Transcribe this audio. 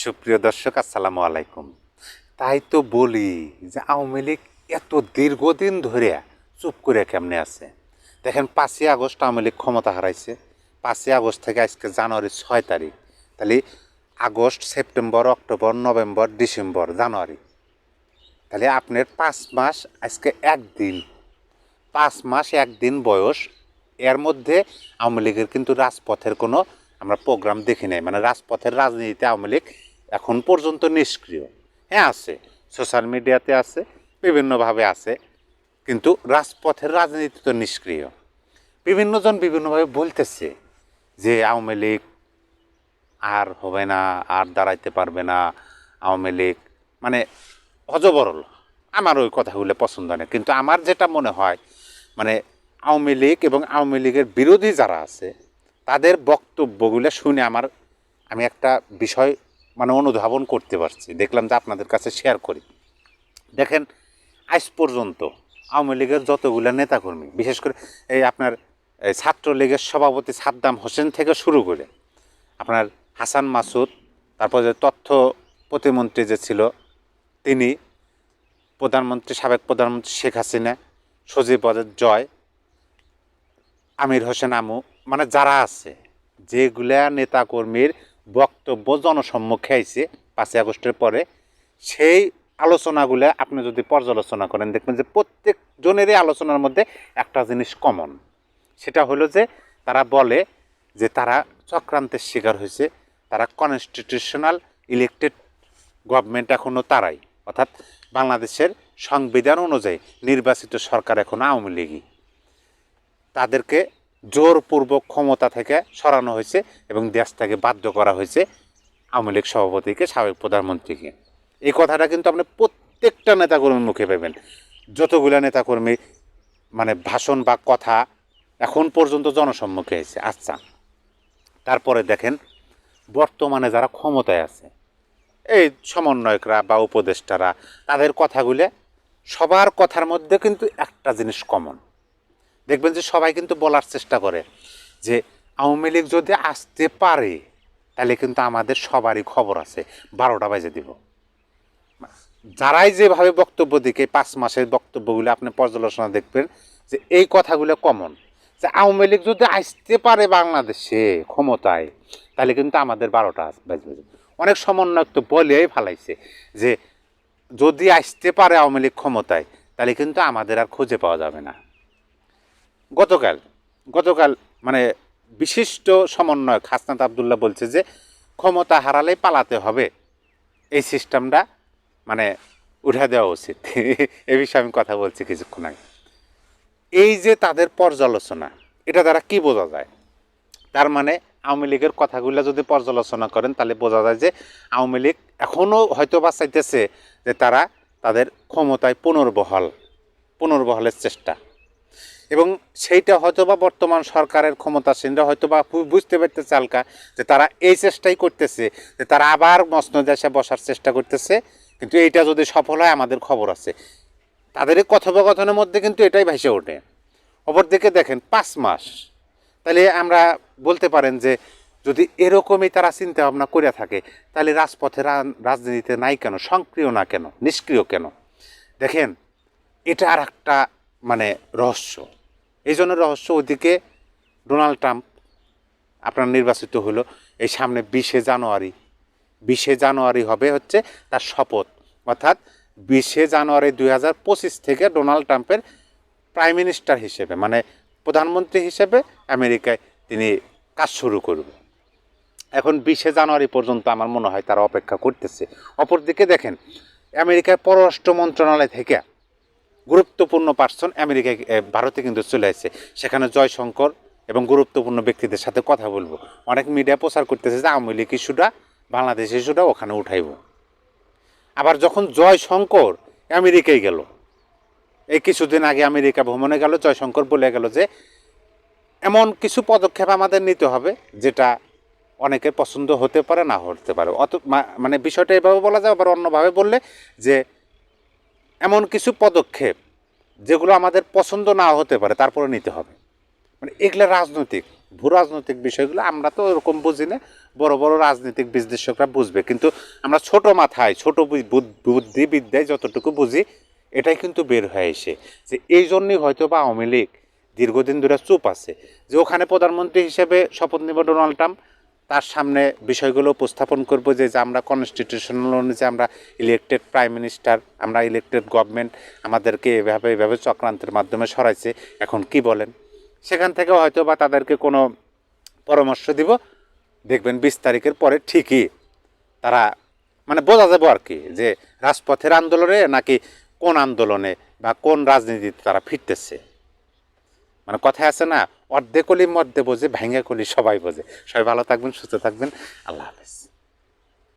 সুপ্রিয় দর্শক আসসালামু আলাইকুম। তাই তো বলি যে আওয়ামী লীগ এত দীর্ঘদিন ধরে চুপ করে কেমনে আছে। দেখেন 5ই আগস্ট আওয়ামী লীগ ক্ষমতা হারাইছে। 5ই আগস্ট থেকে আজকে জানুয়ারি 6 তারিখ, তাহলে আগস্ট, সেপ্টেম্বর, অক্টোবর, নভেম্বর, ডিসেম্বর, জানুয়ারি, তাহলে আপনার 5 মাস আজকে একদিন, 5 মাস একদিন বয়স। এর মধ্যে আওয়ামী লীগের কিন্তু রাজপথের কোনো আমরা প্রোগ্রাম দেখি নাই, মানে রাজপথের রাজনীতিতে আওয়ামী লীগ এখন পর্যন্ত নিষ্ক্রিয়। হ্যাঁ আছে, সোশ্যাল মিডিয়াতে আছে, বিভিন্নভাবে আছে, কিন্তু রাজপথের রাজনীতি তো নিষ্ক্রিয়। বিভিন্নজন বিভিন্নভাবে বলতেছে যে আওয়ামী লীগ আর হবে না, আর দাঁড়াইতে পারবে না আওয়ামী লীগ, মানে অজবরল। আমার ওই কথাগুলো পছন্দ না, কিন্তু আমার যেটা মনে হয়, মানে আওয়ামী লীগ এবং আওয়ামী লীগের বিরোধী যারা আছে তাদের বক্তব্যগুলো শুনে আমি একটা বিষয় মানে অনুধাবন করতে পারছি, দেখলাম যে আপনাদের কাছে শেয়ার করি। দেখেন, আজ পর্যন্ত আওয়ামী লীগের যতগুলো নেতাকর্মী, বিশেষ করে এই আপনার ছাত্রলীগের সভাপতি সাদ্দাম হোসেন থেকে শুরু করে আপনার হাসান মাসুদ, তারপর যে তথ্য প্রতিমন্ত্রী যে ছিল তিনি, প্রধানমন্ত্রী, সাবেক প্রধানমন্ত্রী শেখ হাসিনা, সজীব ওয়াজেদ জয়, আমির হোসেন আমু, মানে যারা আছে, যেগুলা নেতাকর্মীর বক্তব্য জনসম্মুখে আইছে 5ই আগস্টের পরে, সেই আলোচনাগুলো আপনি যদি পর্যালোচনা করেন দেখবেন যে প্রত্যেক জনেরই আলোচনার মধ্যে একটা জিনিস কমন। সেটা হলো যে তারা বলে যে তারা চক্রান্তের শিকার হয়েছে, তারা কনস্টিটিউশনাল ইলেক্টেড গভর্নমেন্ট এখনও তারাই, অর্থাৎ বাংলাদেশের সংবিধান অনুযায়ী নির্বাচিত সরকার এখনও আওয়ামী লীগই, তাদেরকে জোরপূর্বক ক্ষমতা থেকে সরানো হয়েছে এবং দেশ থেকে বাধ্য করা হয়েছে আওয়ামী লীগ সভাপতিকে, সাবেক প্রধানমন্ত্রীকে। এই কথাটা কিন্তু আপনি প্রত্যেকটা নেতাকর্মীর মুখে পাবেন, যতগুলো নেতাকর্মী মানে ভাষণ বা কথা এখন পর্যন্ত জনসম্মুখে হয়েছে। আচ্ছা, তারপরে দেখেন বর্তমানে যারা ক্ষমতায় আছে, এই সমন্বয়করা বা উপদেষ্টারা, তাদের কথাগুলো, সবার কথার মধ্যে কিন্তু একটা জিনিস কমন। দেখবেন যে সবাই কিন্তু বলার চেষ্টা করে যে আওয়ামী লীগ যদি আসতে পারে তাহলে কিন্তু আমাদের সবারই খবর আছে, 12টা বাজে দিব। যারাই যেভাবে বক্তব্য দিকে 5 মাসের বক্তব্যগুলো আপনি পর্যালোচনা দেখবেন যে এই কথাগুলো কমন, যে আওয়ামী লীগ যদি আসতে পারে বাংলাদেশে ক্ষমতায় তাহলে কিন্তু আমাদের 12টা বাজবে। অনেক সমন্বয়ক তো বলেই ফালাইছে যে যদি আসতে পারে আওয়ামী লীগ ক্ষমতায় তাহলে কিন্তু আমাদের আর খুঁজে পাওয়া যাবে না। গতকাল মানে বিশিষ্ট সমন্বয়ক হাসনাত আবদুল্লাহ বলছে যে ক্ষমতা হারালেই পালাতে হবে, এই সিস্টেমটা মানে উঠে দেওয়া উচিত। এ বিষয়ে আমি কথা বলছি কিছুক্ষণ আগে। এই যে তাদের পর্যালোচনা, এটা দ্বারা কি বোঝা যায়? তার মানে আওয়ামী লীগের কথাগুলো যদি পর্যালোচনা করেন তাহলে বোঝা যায় যে আওয়ামী লীগ এখনও হয়তো বা চাইতেছে যে তারা তাদের ক্ষমতায় পুনর্বহালের চেষ্টা, এবং সেইটা হয়তোবা বর্তমান সরকারের ক্ষমতাসীনরা হয়তোবা বুঝতে পারতেছে হালকা যে তারা এই চেষ্টাই করতেছে, যে তারা আবার মসনদে এসে বসার চেষ্টা করতেছে, কিন্তু এইটা যদি সফল হয় আমাদের খবর আছে। তাদের এই কথোপকথনের মধ্যে কিন্তু এটাই ভেসে ওঠে। অপরদিকে দেখেন 5 মাস, তাহলে আমরা বলতে পারেন যে যদি এরকমই তারা চিন্তা ভাবনা করে থাকে তাহলে রাজপথের রাজনীতিতে নাই কেন, সক্রিয় না কেন, নিষ্ক্রিয় কেন? দেখেন, এটা আর একটা মানে রহস্য। এই জন্য রহস্য, ওইদিকে ডোনাল্ড ট্রাম্প আপনার নির্বাচিত হলো, এই সামনে 20শে জানুয়ারি হবে হচ্ছে তার শপথ, অর্থাৎ 20শে জানুয়ারি 2025 থেকে ডোনাল্ড ট্রাম্পের প্রাইম মিনিস্টার হিসেবে, মানে প্রধানমন্ত্রী হিসেবে আমেরিকায় তিনি কাজ শুরু করবে। এখন 20শে জানুয়ারি পর্যন্ত আমার মনে হয় তারা অপেক্ষা করতেছে। অপরদিকে দেখেন, আমেরিকার পররাষ্ট্র মন্ত্রণালয় থেকে গুরুত্বপূর্ণ পার্সন আমেরিকায় ভারতে কিন্তু চলে আসছে, সেখানে জয়শঙ্কর এবং গুরুত্বপূর্ণ ব্যক্তিদের সাথে কথা বলবো। অনেক মিডিয়া প্রচার করতেছে যে আওয়ামী লীগ ইস্যুটা, বাংলাদেশ ইস্যুটা ওখানে উঠাইব। আবার যখন জয়শঙ্কর আমেরিকায় গেল, এই কিছুদিন আগে আমেরিকা ভ্রমণে গেল, জয়শঙ্কর বলে গেল যে এমন কিছু পদক্ষেপ আমাদের নিতে হবে যেটা অনেকের পছন্দ হতে পারে, না হতে পারে। মানে বিষয়টা এভাবে বলা যায়, আবার অন্যভাবে বললে যে এমন কিছু পদক্ষেপ যেগুলো আমাদের পছন্দ না হতে পারে তারপরে নিতে হবে। মানে এগুলো রাজনৈতিক, ভূ রাজনৈতিক বিষয়গুলো আমরা তো ওরকম বুঝি না, বড় বড় রাজনৈতিক বিশ্লেষকরা বুঝবে, কিন্তু আমরা ছোট মাথায় ছোট বুদ্ধিবিদ্যায় যতটুকু বুঝি এটাই কিন্তু বের হয়ে এসে যে এই জন্যই হয়তো বা আওয়ামী লীগ দীর্ঘদিন ধরে চুপ আছে, যে ওখানে প্রধানমন্ত্রী হিসেবে শপথ নেব ডোনাল্ড ট্রাম্প, তার সামনে বিষয়গুলো উপস্থাপন করব যে আমরা কনস্টিটিউশনাল অনুযায়ী আমরা ইলেকটেড প্রাইম মিনিস্টার, আমরা ইলেকটেড গভর্নমেন্ট, আমাদেরকে এভাবে চক্রান্তের মাধ্যমে সরাইছে, এখন কি বলেন। সেখান থেকে হয়তো বা তাদেরকে কোনো পরামর্শ দিব, দেখবেন 20 তারিখের পরে ঠিকই তারা মানে বোঝা যাবো আর কি যে রাজপথের আন্দোলনে নাকি কোন আন্দোলনে বা কোন রাজনীতিতে তারা ফিরতেছে। মানে কথায় আছে না, অর্ধেক কলি মধ্যে বোঝে, ভেঙে কলি সবাই বোঝে। সবাই ভালো থাকবেন, সুস্থ থাকবেন, আল্লাহ হাফেজ।